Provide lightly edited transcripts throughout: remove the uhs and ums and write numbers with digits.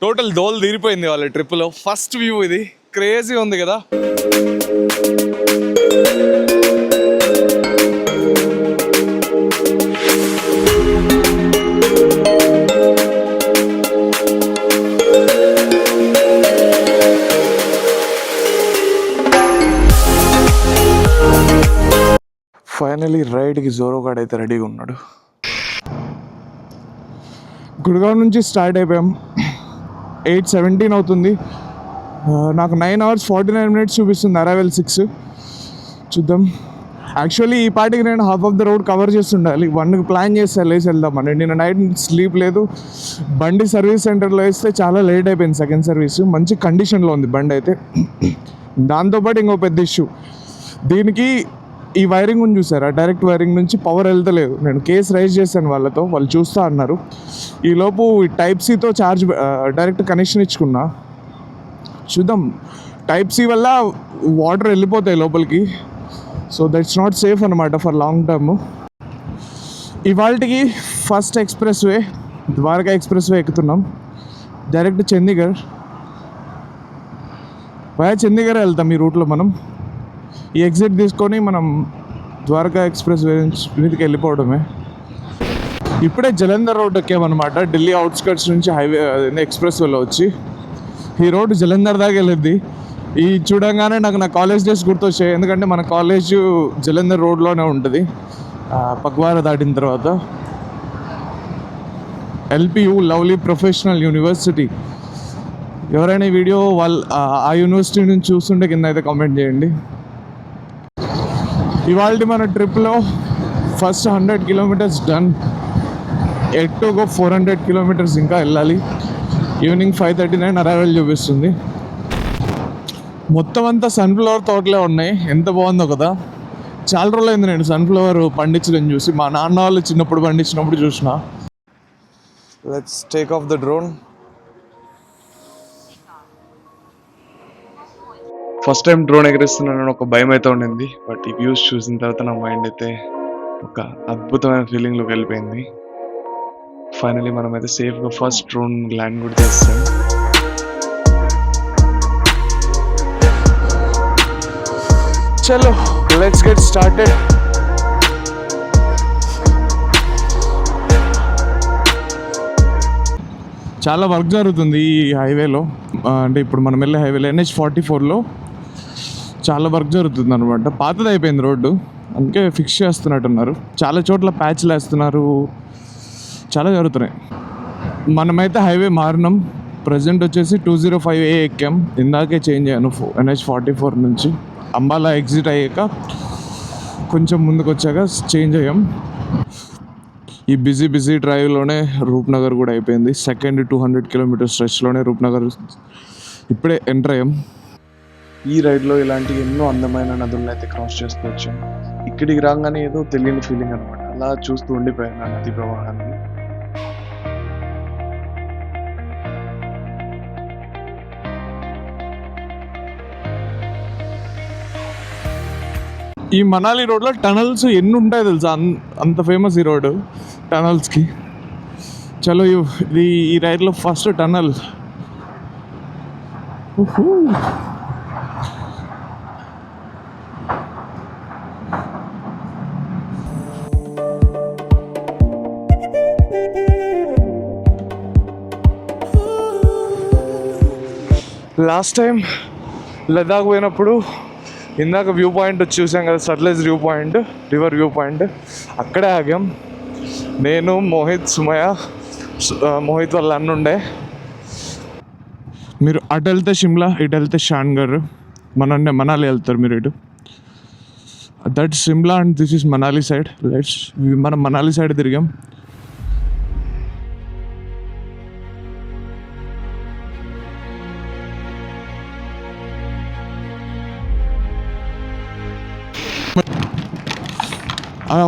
Total దోలు తీరిపోయింది వాళ్ళ ట్రిప్లో. ఫస్ట్ వ్యూ ఇది, క్రేజీ ఉంది కదా. ఫైనలీ రైడ్కి జోరోగాడ్ అయితే రెడీగా ఉన్నాడు. గుడిగావ్ నుంచి స్టార్ట్ అయిపోయాం. 8:17 అవుతుంది. నాకు 9 hours 49 minutes చూపిస్తుంది. అరైవల్ 6. చూద్దాం. యాక్చువల్లీ ఈ పాటికి నేను half of the road cover చేస్తుండాలి. 1కి ప్లాన్ చేస్తే లేసి వెళ్దామని. నేను నైట్ స్లీప్ లేదు. బండి సర్వీస్ సెంటర్లో వేస్తే చాలా లేట్ అయిపోయింది. సెకండ్ సర్వీస్ మంచి కండిషన్లో ఉంది బండి అయితే. దాంతోపాటు ఇంకో పెద్ద ఇష్యూ, దీనికి ఈ వైరింగ్ ఉంది చూసారా, డైరెక్ట్ వైరింగ్ నుంచి పవర్ వెళ్తలేదు. నేను కేసు రైజ్ చేశాను వాళ్ళతో, వాళ్ళు చూస్తా అన్నారు. ఈలోపు టైప్ సితో ఛార్జ్ డైరెక్ట్ కనెక్షన్ ఇచ్చుకున్నా. చూద్దాం, టైప్ సి వల్ల వాటర్ వెళ్ళిపోతాయి లోపలికి. సో దట్స్ నాట్ సేఫ్ అనమాట ఫర్ లాంగ్ టర్మ్. ఇవాళకి first expressway, Dwarka expressway ఎక్కుతున్నాం. డైరెక్ట్ చండీగఢ్. చండీగఢ్ వెళ్తాం ఈ రూట్లో. మనం ఈ ఎగ్జిట్ తీసుకొని మనం ద్వారకా ఎక్స్ప్రెస్ వే మీదకి వెళ్ళిపోవడమే. ఇప్పుడే జలంధర్ రోడ్ ఎక్కామన్నమాట. ఢిల్లీ అవుట్స్కట్స్ నుంచి హైవే ఎక్స్ప్రెస్ వేలో వచ్చి ఈ రోడ్ జలంధర్ దాకా వెళ్ళింది. ఈ చూడంగానే నాకు నా కాలేజ్ డేస్ గుర్తొచ్చాయి. ఎందుకంటే మన కాలేజ్ జలంధర్ రోడ్లోనే ఉంటుంది. పగ్వారా దాటిన తర్వాత LPU, లవ్లీ ప్రొఫెషనల్ యూనివర్సిటీ. ఎవరైనా ఈ వీడియో ఆ యూనివర్సిటీ నుంచి చూస్తుంటే కింద అయితే కామెంట్ చేయండి. ఇవాళ మన ట్రిప్లో ఫస్ట్ 100 kilometers డన్. ఎట్టుగా 400 kilometers ఇంకా వెళ్ళాలి. ఈవినింగ్ 5:39 అరైవల్ చూపిస్తుంది. మొత్తం అంతా సన్ఫ్లవర్ తోటలే ఉన్నాయి. ఎంత బాగుందో కదా. చాలా రోజులైంది నేను సన్ఫ్లవర్ పండించడం చూసి. మా నాన్న వాళ్ళు చిన్నప్పుడు పండించినప్పుడు చూసిన. Let's take off the drone. First time drone ఎగరేస్తున్నాను, ఒక భయం అయితే ఉండింది. బట్ ఈ వ్యూస్ చూసిన తర్వాత నా మైండ్ అయితే ఒక అద్భుతమైన ఫీలింగ్లోకి వెళ్ళిపోయింది. ఫైనలీ మనం అయితే సేఫ్గా ఫస్ట్ డ్రోన్ ల్యాండ్ కూడా చేస్తాం. చలో లెట్స్ గెట్ స్టార్టెడ్. చాలా వర్క్ జరుగుతుంది ఈ హైవేలో. అంటే ఇప్పుడు మనం వెళ్ళే హైవేలో NH44లో చాలా వర్క్ జరుగుతుంది అనమాట. పాతది అయిపోయింది రోడ్డు, అందుకే ఫిక్స్ చేస్తున్నట్టున్నారు. చాలా చోట్ల ప్యాచ్లు వేస్తున్నారు, చాలా జరుగుతున్నాయి. మనమైతే హైవే మారినాం. ప్రజెంట్ వచ్చేసి 205A ఎక్కాం. ఇందాకే చేంజ్ అయ్యాను NH44 నుంచి. అంబాలా ఎగ్జిట్ అయ్యాక కొంచెం ముందుకు వచ్చాక చేంజ్ అయ్యాం. ఈ బిజీ డ్రైవ్లోనే రూప్నగర్ కూడా అయిపోయింది. సెకండ్ 200 kilometers స్ట్రెచ్లోనే రూప్నగర్ ఇప్పుడే ఎంటర్ అయ్యాం. ఈ రైడ్లో ఇలాంటి ఎన్నో అందమైన నదులను అయితే క్రాస్ చేస్తూ వచ్చాం. ఇక్కడికి రాగానే ఏదో తెలియని ఫీలింగ్ అనమాట. అలా చూస్తూ ఉండిపోయాను ఆ నది ప్రవాహాన్ని. ఈ మనాలి రోడ్లో టనల్స్ ఎన్ని ఉంటాయి తెలుసా, అంత ఫేమస్ ఈ రోడ్డు టనల్స్కి. చలో ఇది ఈ రైడ్లో first tunnel. Last time Ladakh పోయినప్పుడు ఇందాక వ్యూ పాయింట్ వచ్చి చూసాం కదా, Sutlej view point, river view point. అక్కడే ఆగాం. నేను, మోహిత్, సుమయ, మోహిత్ వాళ్ళ అన్న ఉండే. మీరు అటు వెళ్తే షిమ్లా, ఇటు వెళ్తే షాన్గర్, మనాలి వెళ్తారు మీరు ఇటు. That Shimla and this is Manali side. మనం మనాలి సైడ్ తిరిగాం.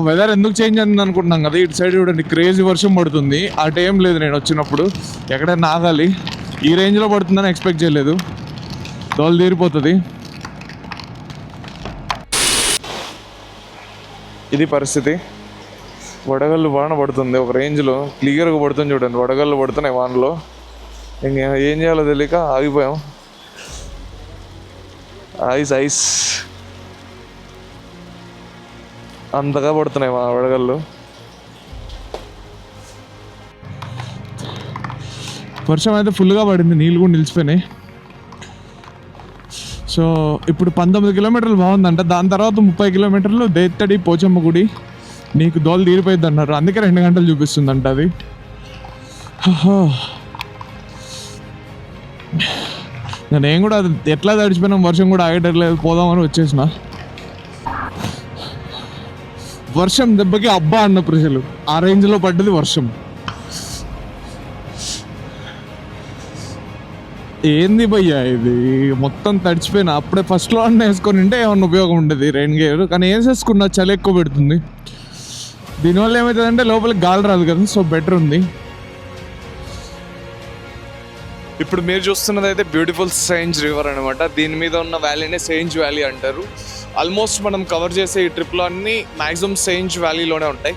వెదర్ ఎందుకు చేంజ్ అయింది అనుకుంటున్నాం కదా. ఇటు సైడ్ చూడండి, క్రేజీ వర్షం పడుతుంది. ఆ టైం లేదు నేను వచ్చినప్పుడు. ఎక్కడైనా ఆగాలి. ఈ రేంజ్లో పడుతుందని ఎక్స్పెక్ట్ చేయలేదు. దోలు తీరిపోతుంది. ఇది పరిస్థితి. వడగళ్ళు వాన పడుతుంది ఒక రేంజ్లో, క్లియర్గా పడుతుంది చూడండి. వడగళ్ళు పడుతున్నాయి వానలో. ఇంక ఏం చేయాలో తెలియక ఆగిపోయాం. ఐస్ ఐస్ అంతగా పడుతున్నాయి మా వడగళ్ళు. వర్షం అయితే ఫుల్గా పడింది, నీళ్ళు కూడా నిలిచిపోయినాయి. సో ఇప్పుడు 19 కిలోమీటర్లు బాగుందంట. దాని తర్వాత 30 కిలోమీటర్లు దేత్తడి పోచమ్మ గుడి, నీకు దోలు తీరిపోయింది అన్నారు. అందుకే 2 గంటలు చూపిస్తుందంట అది. నేను కూడా ఎట్లా తడిచిపోయినాం, వర్షం కూడా ఆగేటట్లేదు, పోదామని వచ్చేసిన. వర్షం దెబ్బకి అబ్బా అన్న ప్రజలు ఆ రేంజ్లో పడ్డది వర్షం. ఏంది భయ్యా ఇది, మొత్తం తడిచిపోయినా. అప్పుడే ఫస్ట్లో అన్న వేసుకొని ఉంటే ఏమన్నా ఉపయోగం ఉండేది రెయిన్ గేర్, కానీ వేసేసుకున్నా చలి ఎక్కువ పెడుతుంది. దీనివల్ల ఏమవుతుందంటే లోపలికి గాలి రాదు కదా, సో బెటర్ ఉంది. ఇప్పుడు మీరు చూస్తున్నది అయితే బ్యూటిఫుల్ సెయింజ్ రివర్ అనమాట. దీని మీద ఉన్న వ్యాలీనే సెయింజ్ వ్యాలీ అంటారు. ఆల్మోస్ట్ మనం కవర్ చేసే ఈ ట్రిప్లో అన్నీ మ్యాక్సిమం సెయింజ్ వ్యాలీలోనే ఉంటాయి.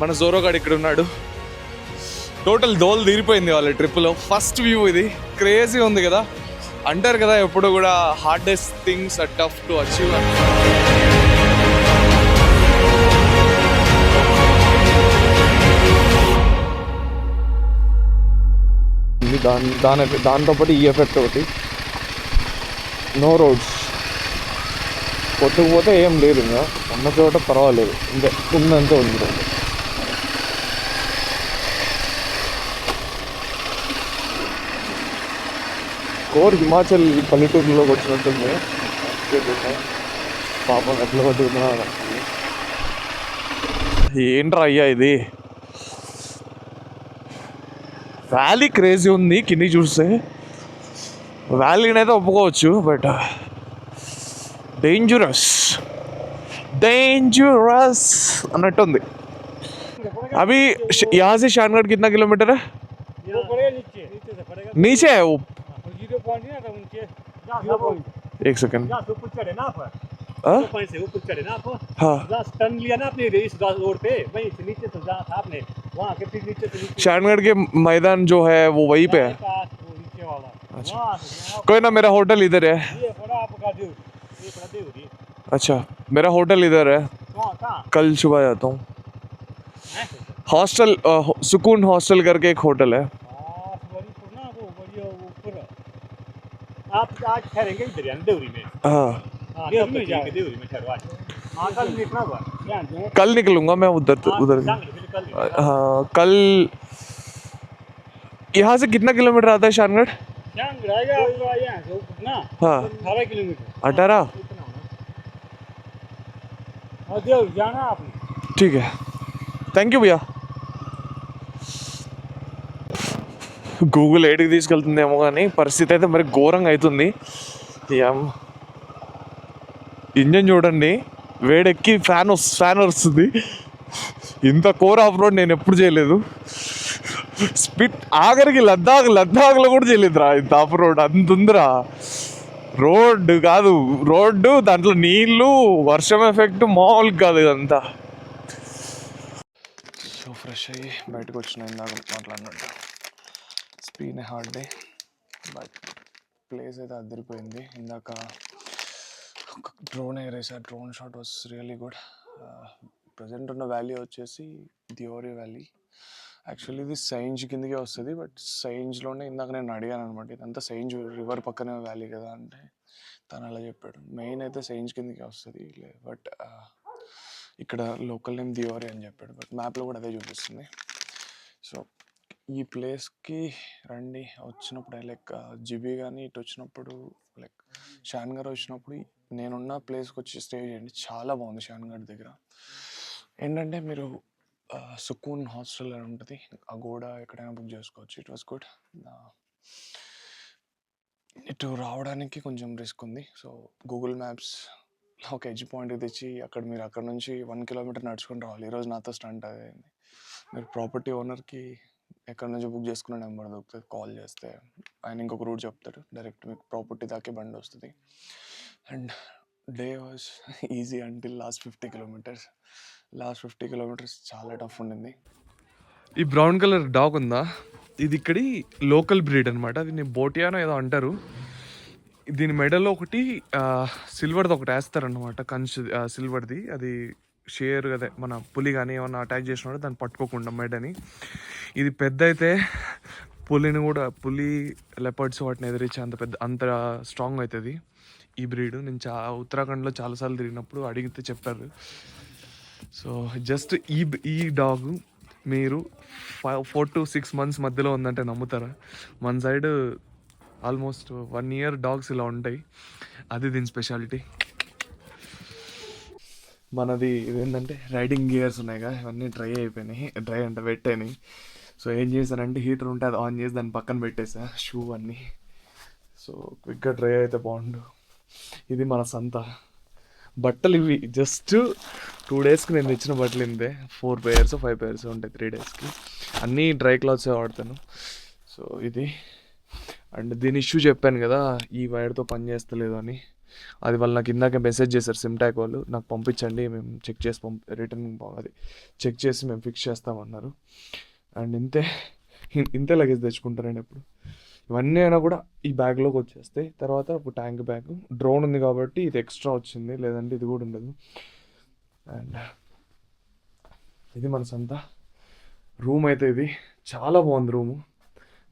మన జోరోగాడు ఇక్కడ ఉన్నాడు. టోటల్ దోలు తీరిపోయింది వాళ్ళ ట్రిప్లో. ఫస్ట్ వ్యూ ఇది, క్రేజీ ఉంది కదా. అంటారు కదా ఎప్పుడు కూడా hardest things are tough to achieve. దాంతోపాటు ఈ ఎఫెక్ట్ ఒకటి, నో రోడ్స్. కొట్టుకుపోతే ఏం లేదు, ఇంకా ఉన్న చోట పర్వాలేదు, ఇంకా ఉన్నంతే ఉంది. కోర్ హిమాచల్ పల్లెటూరులోకి వచ్చినట్టుంది. పాపం ఎట్లా కొట్టుకున్నా. ఏంట్రా అయ్యా ఇది, వ్యాలీ క్రేజీ ఉంది. కింది చూస్తే వ్యాలీని అయితే ఒప్పుకోవచ్చు, బట్ డేంజరస్ డేంజరస్ అన్నట్టుంది. అవి यहाँ से शानगढ़ कितना किलोमीटर है? नीचे है वो। एक सेकंड। ऊपर चढ़े ना आप, हाँ, टर्न लिया ना आपने इस रोड पे, वहीं से नीचे तो जहाँ था आपने, वहाँ के फिर नीचे से शानगढ़ के मैदान जो है वो वहीं पे है। नीचे वाला। अच्छा, कोई ना, मेरा होटल इधर है। ये बड़ा आपका देव, ये बड़ा देव जी। अच्छा, मेरा होटल इधर है, कहाँ? कल सुबह जाता हूँ। हॉस्टल सुकून हॉस्टल करके एक होटल है। आप आज ठहरेंगे इधर यानी देवरी में? हाँ, देवरी में ठहरो आज। कल निकलना हुआ, कल निकलूंगा मैं उधर उधर। हाँ कल। यहाँ से कितना किलोमीटर आता है शानगढ़? शानगढ़ आएगा आपका यहाँ से ऊपर ना, हाँ 18 किलोमीटर। 18? और देवरी जाना आपने? ठीक है, థ్యాంక్ యూ భయ్యా. గూగుల్ ఏడికి తీసుకెళ్తుందేమో కానీ పరిస్థితి అయితే మరి ఘోరంగా అవుతుంది. ఇంజన్ చూడండి, వేడెక్కి ఫ్యాన్ వస్తుంది. ఇంత కోర్ ఆఫ్ రోడ్ నేను ఎప్పుడు చేయలేదు. స్పీడ్ ఆఖరికి లద్దాఖ్లో కూడా చేయలేదురా ఇంత ఆఫ్ రోడ్. అంత ఉందిరా. రోడ్డు కాదు, రోడ్డు దాంట్లో నీళ్ళు, వర్షం ఎఫెక్ట్ మామూలు కాదు ఇదంతా. సో ఫ్రెష్ అయ్యి బయటకు వచ్చిన ఇందాక మాట్లాడినట్టు. స్పీన్ హార్డ్ డే, బట్ ప్లేస్ అయితే అదిరిపోయింది. ఇందాక డ్రోన్ ఎగరేసా, drone shot was really good. Present ఉన్న వ్యాలీ వచ్చేసి దియోరీ వ్యాలీ. యాక్చువల్లీ ఇది సైంజ్ కిందకే వస్తుంది, బట్ సైంజ్లోనే ఇందాక నేను అడిగాను అనమాట, ఇదంతా సైంజ్ రివర్ పక్కనే వ్యాలీ కదా అంటే తను అలా చెప్పాడు. మెయిన్ అయితే సైంజ్ కిందకే వస్తుంది, బట్ ఇక్కడ లోకల్ నేమ్ దియోరీ అని చెప్పాడు, బట్ మ్యాప్లో కూడా అదే చూపిస్తుంది. సో ఈ ప్లేస్కి రండి, వచ్చినప్పుడు లైక్ జిబి కానీ ఇటు వచ్చినప్పుడు, లైక్ షాన్గఢ్ వచ్చినప్పుడు నేనున్న ప్లేస్కి వచ్చి స్టే చేయండి. చాలా బాగుంది షాన్గఢ్ దగ్గర. ఏంటంటే మీరు సుకూన్ హాస్టల్ అని ఉంటుంది, ఆ గోడ ఎక్కడైనా బుక్ చేసుకోవచ్చు. It was good. ఇటు రావడానికి కొంచెం రిస్క్ ఉంది. సో గూగుల్ మ్యాప్స్ ఒక ఎడ్జ్ పాయింట్ తెచ్చి మీరు అక్కడ నుంచి 1 కిలోమీటర్ నడుచుకుని రావాలి. ఈరోజు నాతో స్టంట్ అయింది. మీరు ప్రాపర్టీ ఓనర్కి ఎక్కడి నుంచి బుక్ చేసుకున్న నెంబర్ దొరుకుతుంది, కాల్ చేస్తే ఆయన ఇంకొక రూట్ చెప్తాడు, డైరెక్ట్ మీకు ప్రాపర్టీ దాకే బండి వస్తుంది. And day was easy until last 50 kilometres. Last 50 kilometres చాలా టఫ్ ఉండింది. ఈ బ్రౌన్ కలర్ డాగ్ ఉందా, ఇది ఇక్కడి లోకల్ బ్రీడ్ అనమాట. దీన్ని బోటియానో ఏదో అంటారు. దీని మెడలో ఒకటి సిల్వర్ది ఒకటి వేస్తారనమాట, కంచు సిల్వర్ది. అది షేర్ అదే మన పులి కానీ ఏమన్నా అటాక్ చేసినప్పుడు దాన్ని పట్టుకోకుండా మెడని. ఇది పెద్ద అయితే పులిని కూడా, పులి లెపర్డ్స్ వాటిని ఎదిరించి అంత స్ట్రాంగ్ అవుతుంది ఈ బ్రీడ్. నేను ఉత్తరాఖండ్లో చాలాసార్లు తిరిగినప్పుడు అడిగితే చెప్పారు. సో జస్ట్ ఈ డాగ్ మీరు 4 to 6 months మధ్యలో ఉందంటే నమ్ముతారా? మన సైడ్ ఆల్మోస్ట్ 1 year డాగ్స్ ఇలా ఉంటాయి. అది దీని స్పెషాలిటీ. మనది ఇదేంటంటే రైడింగ్ గియర్స్ ఉన్నాయిగా, ఇవన్నీ డ్రై అయిపోయినాయి. డ్రై అంటే వెట్ అయినాయి. సో ఏం చేశానంటే హీటర్ ఉంటే అది ఆన్ చేసి దాన్ని పక్కన పెట్టేసా, షూ అన్నీ. సో క్విక్గా డ్రై అయితే బాగుండు. ఇది మన సంత. బట్టలు ఇవి జస్ట్ 2 daysకి నేను తెచ్చిన బట్టలు ఇంతే. 4 pairs 5 pairs ఉంటాయి 3 daysకి. అన్నీ డ్రై క్లాత్సే వాడతాను. సో ఇది. అండ్ దీని ఇష్యూ చెప్పాను కదా, ఈ వైర్తో పని చేస్తలేదు అని. అది వాళ్ళు నాకు ఇందాక మెసేజ్ చేశారు సిమ్టాక్ వాళ్ళు, నాకు పంపించండి, మేము చెక్ చేసి రిటర్న్ అది చెక్ చేసి మేము ఫిక్స్ చేస్తామన్నారు. అండ్ ఇంతే లగేజ్ తెచ్చుకుంటారండి ఎప్పుడు. ఇవన్నీ అయినా కూడా ఈ బ్యాగ్లోకి వచ్చేస్తాయి. తర్వాత ఒక ట్యాంక్ బ్యాగ్, డ్రోన్ ఉంది కాబట్టి ఇది ఎక్స్ట్రా వచ్చింది, లేదంటే ఇది కూడా ఉండదు. అండ్ ఇది మన సంత రూమ్ అయితే. ఇది చాలా బాగుంది రూము.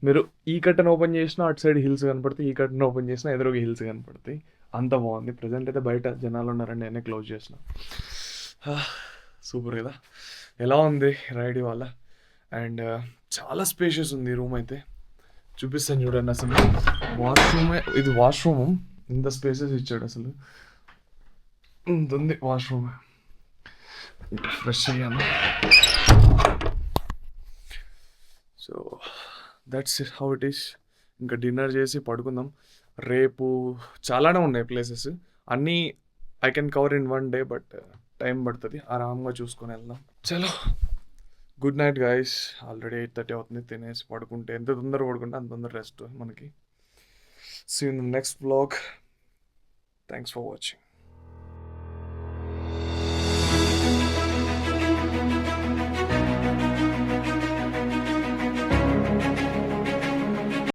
మీరు ఈ కట్టను ఓపెన్ చేసినా అటు సైడ్ హిల్స్ కనపడతాయి, ఈ కట్టను ఓపెన్ చేసినా ఎదురుగా హిల్స్ కనపడతాయి. అంత బాగుంది. ప్రజెంట్ అయితే బయట జనాలు ఉన్నారండి, నేనే క్లోజ్ చేసిన. సూపర్ కదా. ఎలా ఉంది రైడ్ ఇవాళ? అండ్ చాలా స్పేషియస్ ఉంది రూమ్ అయితే. చూపిస్తాను చూడండి. అసలు వాష్రూమే, ఇది వాష్రూమ్. ఇంత స్పేసెస్ ఇచ్చాడు అసలు. ఇంత ఉంది వాష్రూమ్. ఫ్రెష్ అయ్యాను. So that's it, how it is. ఇంకా డిన్నర్ చేసి పడుకుందాం. రేపు చాలానే ఉన్నాయి ప్లేసెస్. అన్నీ I can cover in 1 day, but time పడుతుంది. ఆరామ్గా చూసుకొని వెళ్దాం. చలో, గుడ్ నైట్ గైస్. ఆల్రెడీ 8:30 అవుతుంది. తినేసి పడుకుంటే ఎంత తొందర పడుకుంటే అంత తొందర రెస్ట్ మనకి. See you in the next vlog. Thanks for watching.